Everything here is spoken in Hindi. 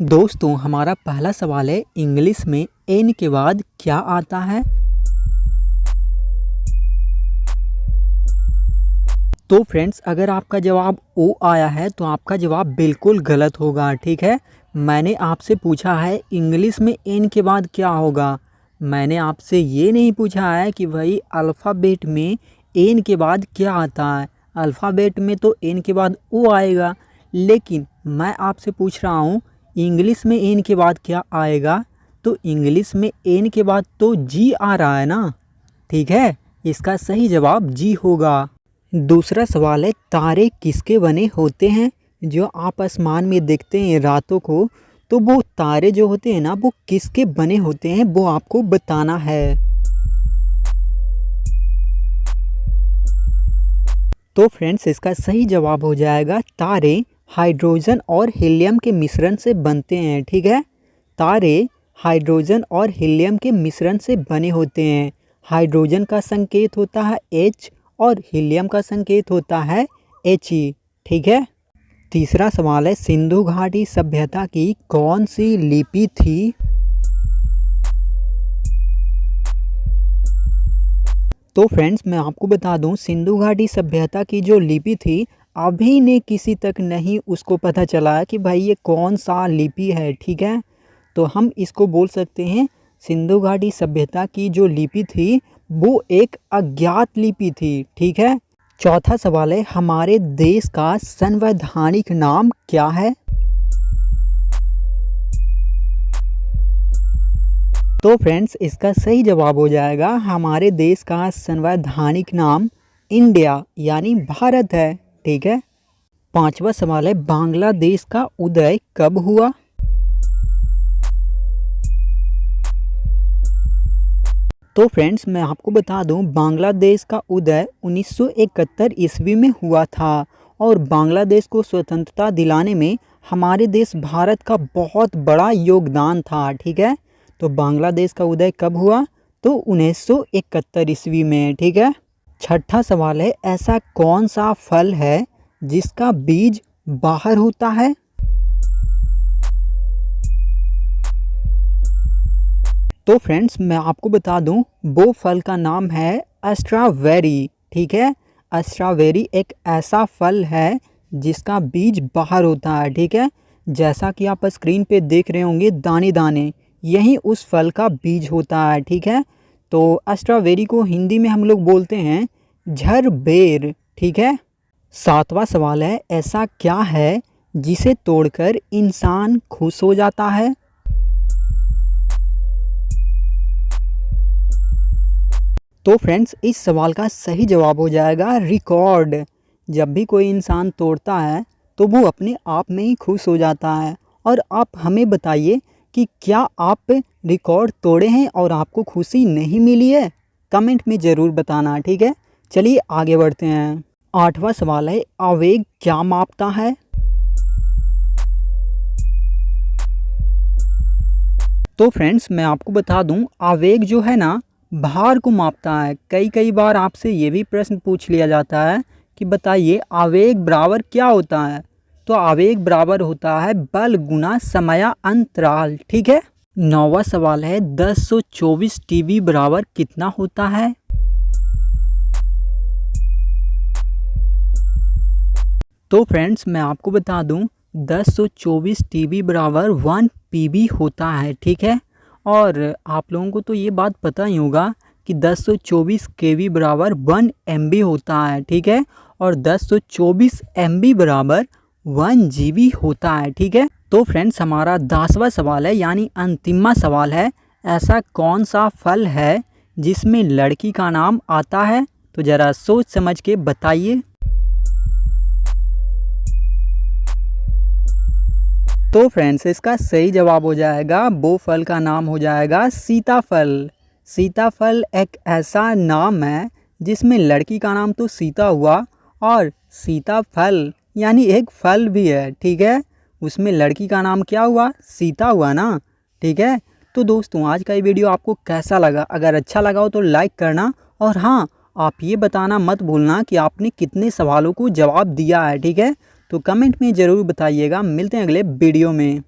दोस्तों हमारा पहला सवाल है, इंग्लिश में एन के बाद क्या आता है? तो फ्रेंड्स, अगर आपका जवाब ओ आया है तो आपका जवाब बिल्कुल गलत होगा। ठीक है, मैंने आपसे पूछा है इंग्लिश में एन के बाद क्या होगा। मैंने आपसे ये नहीं पूछा है कि भाई अल्फ़ाबेट में एन के बाद क्या आता है। अल्फ़ाबेट में तो एन के बाद ओ आएगा, लेकिन मैं आपसे पूछ रहा हूँ इंग्लिश में एन के बाद क्या आएगा। तो इंग्लिश में एन के बाद तो जी आ रहा है ना। ठीक है, इसका सही जवाब जी होगा। दूसरा सवाल है, तारे किसके बने होते हैं? जो आप आसमान में देखते हैं रातों को, तो वो तारे जो होते हैं ना, वो किसके बने होते हैं वो आपको बताना है। तो फ्रेंड्स, इसका सही जवाब हो जाएगा तारे हाइड्रोजन और हीलियम के मिश्रण से बनते हैं। ठीक है, तारे हाइड्रोजन और हीलियम के मिश्रण से बने होते हैं। हाइड्रोजन का संकेत होता है H और हीलियम का संकेत होता है He। ठीक है। तीसरा सवाल है, सिंधु घाटी सभ्यता की कौन सी लिपि थी? तो फ्रेंड्स, मैं आपको बता दूं, सिंधु घाटी सभ्यता की जो लिपि थी, अभी ने किसी तक नहीं उसको पता चला है कि भाई ये कौन सा लिपि है। ठीक है, तो हम इसको बोल सकते हैं सिंधु घाटी सभ्यता की जो लिपि थी वो एक अज्ञात लिपि थी। ठीक है। चौथा सवाल है, हमारे देश का संवैधानिक नाम क्या है? तो फ्रेंड्स, इसका सही जवाब हो जाएगा हमारे देश का संवैधानिक नाम इंडिया यानी भारत है। ठीक है। पांचवा सवाल है, बांग्लादेश का उदय कब हुआ? तो फ्रेंड्स, मैं आपको बता दूं, बांग्लादेश का उदय 1971 ईस्वी में हुआ था और बांग्लादेश को स्वतंत्रता दिलाने में हमारे देश भारत का बहुत बड़ा योगदान था। ठीक है, तो बांग्लादेश का उदय कब हुआ? तो 1971 ईस्वी में। ठीक है। छठा सवाल है, ऐसा कौन सा फल है जिसका बीज बाहर होता है? तो फ्रेंड्स, मैं आपको बता दूं, वो फल का नाम है स्ट्रॉबेरी। ठीक है, स्ट्रॉबेरी एक ऐसा फल है जिसका बीज बाहर होता है। ठीक है, जैसा कि आप स्क्रीन पे देख रहे होंगे दाने दाने, यही उस फल का बीज होता है। ठीक है, तो स्ट्रॉबेरी को हिंदी में हम लोग बोलते हैं झरबेर। ठीक है। सातवां सवाल है, ऐसा क्या है जिसे तोड़कर इंसान खुश हो जाता है? तो फ्रेंड्स, इस सवाल का सही जवाब हो जाएगा रिकॉर्ड। जब भी कोई इंसान तोड़ता है तो वो अपने आप में ही खुश हो जाता है। और आप हमें बताइए कि क्या आप रिकॉर्ड तोड़े हैं और आपको खुशी नहीं मिली है? कमेंट में ज़रूर बताना। ठीक है, चलिए आगे बढ़ते हैं। आठवां सवाल है, आवेग क्या मापता है? तो फ्रेंड्स, मैं आपको बता दूं, आवेग जो है ना, भार को मापता है। कई बार आपसे ये भी प्रश्न पूछ लिया जाता है कि बताइए आवेग बराबर क्या होता है? तो आवेग बराबर होता है बल गुना समयांतराल। ठीक है। नौवां सवाल है, 1024 टीबी बराबर कितना होता है? तो फ्रेंड्स, मैं आपको बता दूं, 1024 टीबी बराबर 1 पीबी होता है। ठीक है, और आप लोगों को तो ये बात पता ही होगा कि 1024 केबी बराबर 1 एमबी होता है। ठीक है, और 1024 एमबी बराबर 1 जीबी होता है। ठीक है। तो फ्रेंड्स, हमारा 10वां सवाल है यानी अंतिमा सवाल है, ऐसा कौन सा फल है जिसमें लड़की का नाम आता है? तो ज़रा सोच समझ के बताइए। तो फ्रेंड्स, इसका सही जवाब हो जाएगा, वो फल का नाम हो जाएगा सीताफल। सीताफल एक ऐसा नाम है जिसमें लड़की का नाम तो सीता हुआ और सीताफल यानी एक फल भी है। ठीक है, उसमें लड़की का नाम क्या हुआ? सीता हुआ ना। ठीक है, तो दोस्तों आज का ये वीडियो आपको कैसा लगा? अगर अच्छा लगा हो तो लाइक करना, और हाँ, आप ये बताना मत भूलना कि आपने कितने सवालों को जवाब दिया है। ठीक है, तो कमेंट में ज़रूर बताइएगा। मिलते हैं अगले वीडियो में।